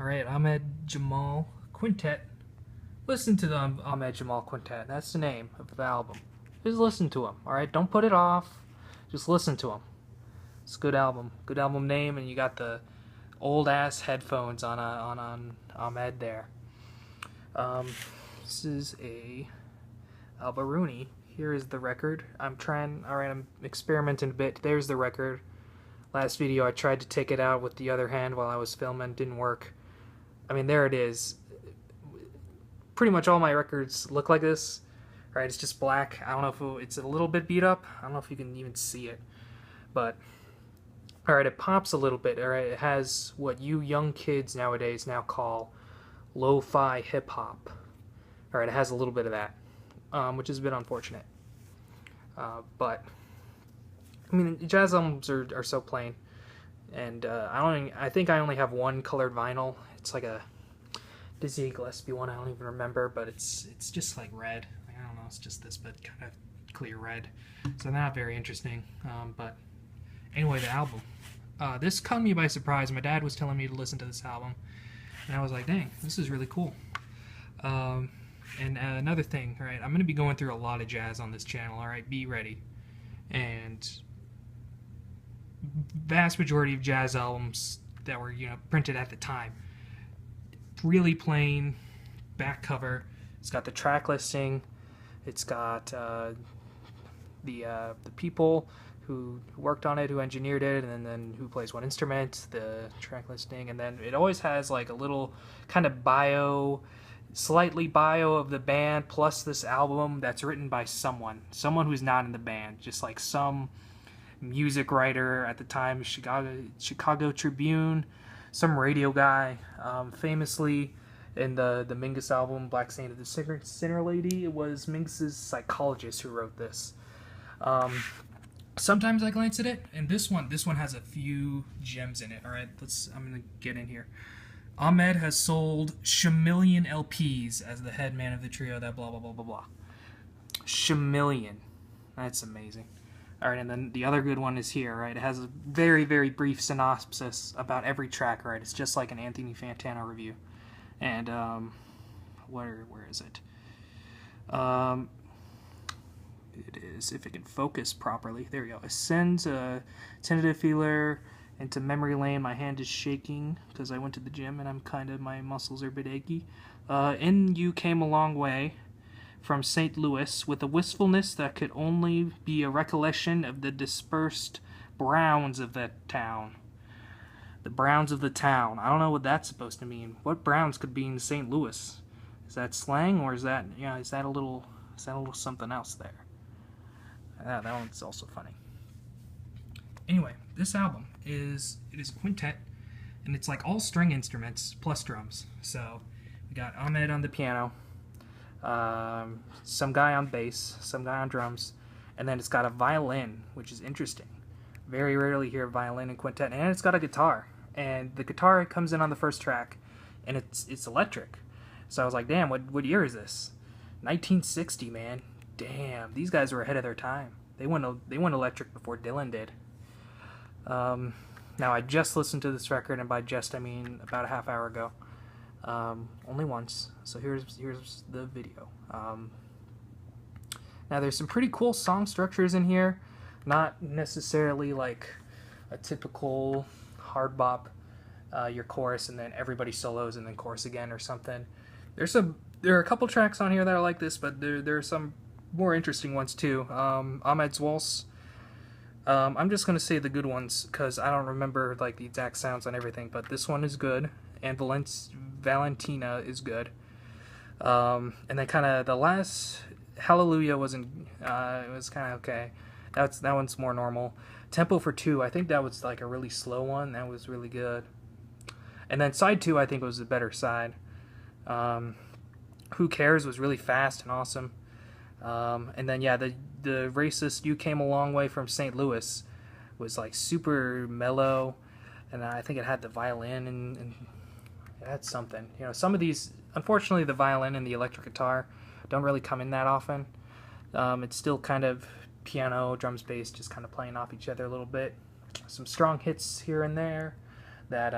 Alright, Ahmad Jamal Quintet. Listen to the Ahmad Jamal Quintet. That's the name of the album. Just listen to him, alright? Don't put it off. Just listen to him. It's a good album. Good album name, and you got the old ass headphones on Ahmed there. This is a Albaruni. Here is the record. I'm experimenting a bit. There's the record. Last video I tried to take it out with the other hand while I was filming. Didn't work. I mean, there it is. Pretty much all my records look like this. Right, it's just black. I don't know if it's a little bit beat up. I don't know if you can even see it. But, alright, it pops a little bit. Alright, it has what you young kids nowadays now call lo-fi hip-hop. Alright, it has a little bit of that, which is a bit unfortunate. But, I mean, jazz albums are so plain. And I think I only have one colored vinyl. It's like a Dizzy Gillespie one. I don't even remember, but it's just like red. Like, I don't know. It's just this, but kind of clear red. So not very interesting. But anyway, the album. This caught me by surprise. My dad was telling me to listen to this album, and I was like, "Dang, this is really cool." And another thing, right? I'm gonna be going through a lot of jazz on this channel. All right, be ready. And vast majority of jazz albums that were printed at the time, really plain back cover. It's got the track listing. It's got the people who worked on it, who engineered it, and then who plays what instrument, the track listing, and then it always has like a little kind of slightly bio of the band, plus this album that's written by someone who's not in the band, just like some music writer at the time, Chicago Tribune, some radio guy, famously in the Mingus album, Black Saint of the Sinner Lady. It was Mingus's psychologist who wrote this. Sometimes I glance at it, and this one has a few gems in it. All right, I'm gonna get in here. Ahmed has sold Shamillion LPs as the head man of the trio. That blah blah blah blah blah. Shamillion, that's amazing. All right, and then the other good one is here, right? It has a very, very brief synopsis about every track, right? It's just like an Anthony Fantano review. And, where is it? It is, if it can focus properly. There we go. Ascends a tentative feeler into memory lane. My hand is shaking because I went to the gym and my muscles are a bit achy. In you came a long way from St. Louis, with a wistfulness that could only be a recollection of the dispersed browns of that town. The browns of the town. I don't know what that's supposed to mean. What browns could be in St. Louis? Is that slang, or is that a little something else there? That one's also funny. Anyway, this album is a quintet, and it's like all string instruments plus drums. So we got Ahmed on the piano, some guy on bass, some guy on drums, and then it's got a violin, which is interesting. Very rarely hear a violin in quintet, and it's got a guitar, and the guitar comes in on the first track, and it's electric. So I was like, damn, what year is this? 1960, man. Damn, these guys were ahead of their time. They went electric before Dylan did. Now I just listened to this record, and by just I mean about a half hour ago. Only once. So here's the video. Now there's some pretty cool song structures in here. Not necessarily like a typical hard bop, your chorus and then everybody solos and then chorus again or something. There are a couple tracks on here that are like this, but there are some more interesting ones too. Ahmed's Waltz. I'm just gonna say the good ones because I don't remember like the exact sounds on everything, but this one is good, and Valentina is good. And then kind of the last Hallelujah wasn't. It was kind of okay. That one's more normal. Tempo for 2, I think that was like a really slow one. That was really good. And then side 2, I think was the better side. Who Cares was really fast and awesome. And then yeah, the racist You Came a Long Way from St. Louis was like super mellow, and I think it had the violin and it had something. Some of these, unfortunately, the violin and the electric guitar don't really come in that often. It's still kind of piano, drums, bass, just kind of playing off each other a little bit. Some strong hits here and there that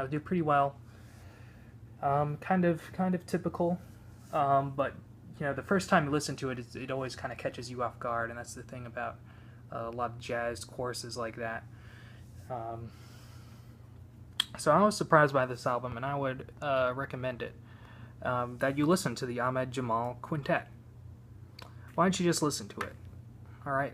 do pretty well. Kind of typical, but the first time you listen to it, it always kind of catches you off guard, and that's the thing about a lot of jazz courses like that. So I was surprised by this album, and I would recommend it. That you listen to the Ahmad Jamal Quintet. Why don't you just listen to it? All right.